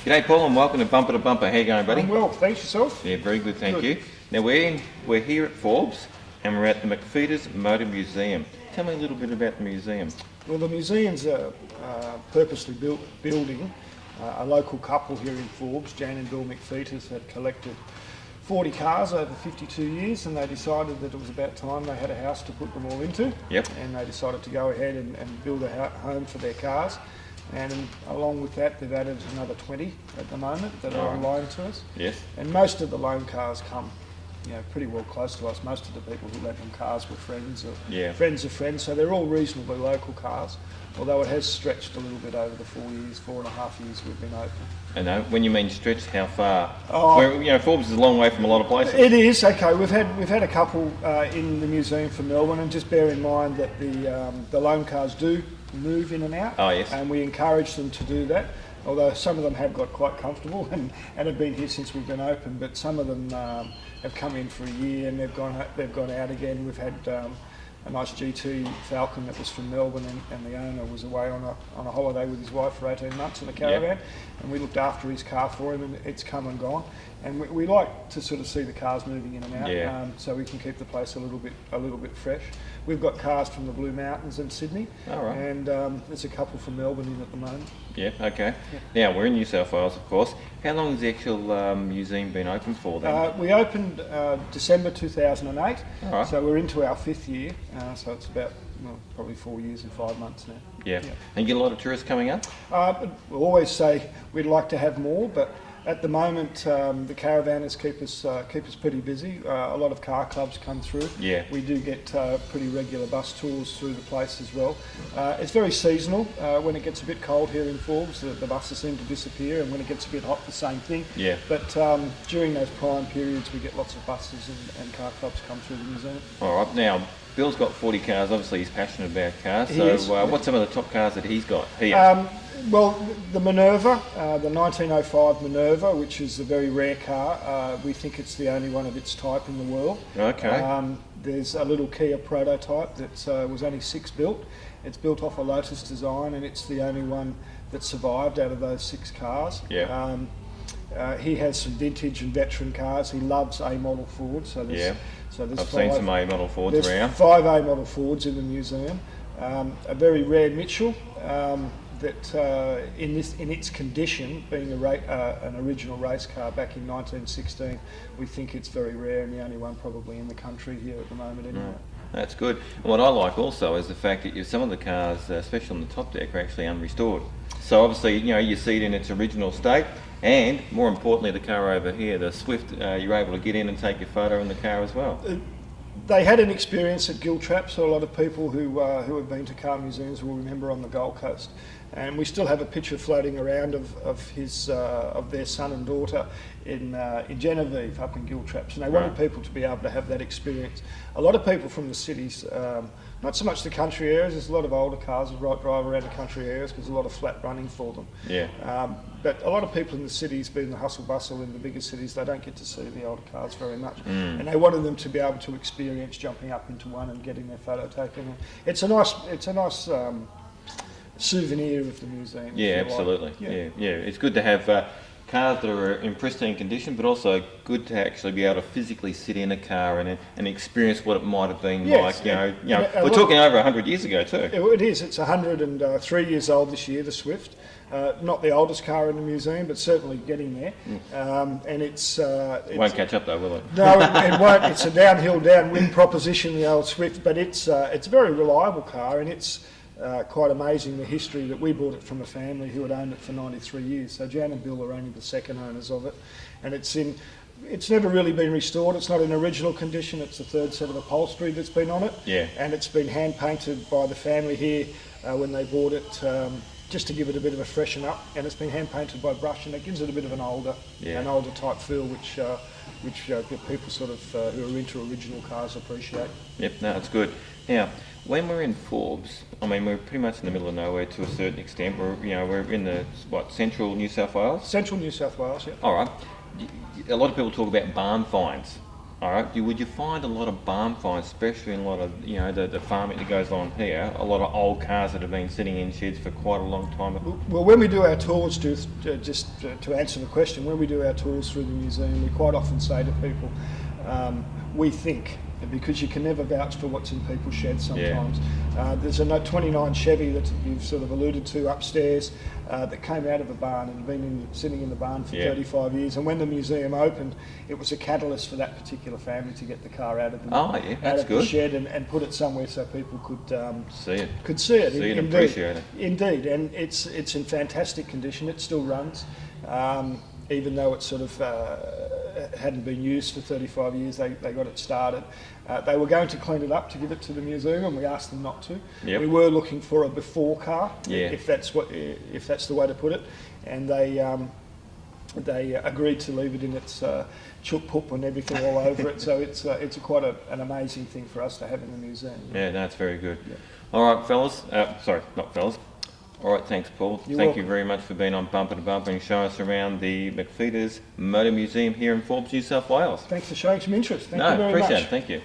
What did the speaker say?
G'day Paul and welcome to Bumper to Bumper. How you going, buddy? I'm well, thanks. Yourself? Yeah, very good, thank Good. you. Now we're here at Forbes and we're at the McPheeters Motor Museum. Tell me a little bit about the museum. Well, the museum's a purposely built building. A local couple here in Forbes, Jan and Bill McPheeters, had collected 40 cars over 52 years, and they decided that it was about time they had a house to put them all into. Yep. And they decided to go ahead and build a home for their cars. And along with that, they've added another 20 at the moment that are on loan to us. Yes. And most of the loan cars come, pretty well close to us. Most of the people who lent them cars were friends or friends of friends, so they're all reasonably local cars. Although it has stretched a little bit over the 4.5 years we've been open. And when you mean stretched, how far? Oh, Forbes is a long way from a lot of places. It is. Okay, we've had a couple in the museum for Melbourne, and just bear in mind that the loan cars do move in and out. Oh yes. And we encourage them to do that. Although some of them have got quite comfortable and have been here since we've been open, but some of them have come in for a year and they've gone out again. We've had a nice GT Falcon that was from Melbourne, and the owner was away on a holiday with his wife for 18 months in a caravan, and we looked after his car for him, and it's come and gone. And we like to sort of see the cars moving in and out, so we can keep the place a little bit fresh. We've got cars from the Blue Mountains in Sydney, and there's a couple from Melbourne in at the moment. Yeah, okay. Yeah. Now, we're in New South Wales, of course. How long has the actual museum been open for then? We opened December 2008, so we're into our 5th year, so it's about probably 4 years and 5 months now. Yeah. And you get a lot of tourists coming up? We'll always say we'd like to have more, but at the moment, the caravanners keep us pretty busy. A lot of car clubs come through. Yeah. We do get pretty regular bus tours through the place as well. It's very seasonal. When it gets a bit cold here in Forbes, the buses seem to disappear, and when it gets a bit hot, the same thing. Yeah. But during those prime periods, we get lots of buses and car clubs come through the museum. All right. Now, Bill's got 40 cars. Obviously, he's passionate about cars. What's some of the top cars that he's got here? Well, the Minerva, the 1905 Minerva, which is a very rare car. We think it's the only one of its type in the world. Okay. There's a little Kia prototype that was only 6 built. It's built off a Lotus design, and it's the only one that survived out of those 6 cars. Yeah. He has some vintage and veteran cars. He loves A-model Fords. So there's I've seen some A-model Fords around. There's 5 A-model Fords in the museum. A very rare Mitchell. That in its condition, being an original race car back in 1916, we think it's very rare and the only one probably in the country here at the moment anyway. That's good. And what I like also is the fact that some of the cars, especially on the top deck, are actually unrestored. So obviously, you see it in its original state, and more importantly, the car over here, the Swift, you're able to get in and take your photo in the car as well. They had an experience at Giltrap, so a lot of people who have been to car museums will remember on the Gold Coast. And we still have a picture floating around of their son and daughter in Genevieve up in Giltraps, and they wanted people to be able to have that experience. A lot of people from the cities, not so much the country areas. There's a lot of older cars that drive around the country areas because there's a lot of flat running for them. Yeah. But a lot of people in the cities, being the hustle bustle in the bigger cities, they don't get to see the older cars very much, and they wanted them to be able to experience jumping up into one and getting their photo taken. It's a nice souvenir of the museum. Yeah, absolutely. Like. Yeah. It's good to have cars that are in pristine condition, but also good to actually be able to physically sit in a car and experience what it might have been like. We're talking over 100 years ago too. It is. It's 103 years old this year. The Swift, not the oldest car in the museum, but certainly getting there. And it won't catch up though, will it? No, it won't. It's a downwind proposition, the old Swift, but it's a very reliable car, and it's quite amazing the history that we bought it from a family who had owned it for 93 years. So Jan and Bill are only the second owners of it, and it's never really been restored. It's not in original condition. It's the 3rd set of upholstery that's been on it, and it's been hand painted by the family here when they bought it, just to give it a bit of a freshen up. And it's been hand painted by brush, and it gives it a bit of an older type feel, which people sort of who are into original cars appreciate. Yep, no, it's good. Now, when we're in Forbes, I mean, we're pretty much in the middle of nowhere to a certain extent. We're in the central New South Wales. Central New South Wales, yeah. All right. A lot of people talk about barn finds. All right. Would you find a lot of barn finds, especially in a lot of the farming that goes on here, a lot of old cars that have been sitting in sheds for quite a long time? Well, when we do our tours, to answer the question, when we do our tours through the museum, we quite often say to people, we think, because you can never vouch for what's in people's sheds sometimes. There's a 29 Chevy that you've sort of alluded to upstairs that came out of the barn and been sitting in the barn for 35 years. And when the museum opened, it was a catalyst for that particular family to get the car out of the shed and put it somewhere so people could see it. And appreciate it. Indeed, and it's in fantastic condition. It still runs. Even though it sort of hadn't been used for 35 years, they got it started. They were going to clean it up to give it to the museum, and we asked them not to. Yep. We were looking for a before car, if that's the way to put it, and they agreed to leave it in its chook poop and everything all over it. So it's quite an amazing thing for us to have in the museum. Yeah, that's very good. Yeah. All right, fellas. Sorry, not fellas. All right, thanks, Paul. Thank you welcome. very much for being on Bumper to Bumper and showing us around the McFeeters Motor Museum here in Forbes, New South Wales. Thanks for showing some interest. Thank you very much. Appreciate it. Thank you.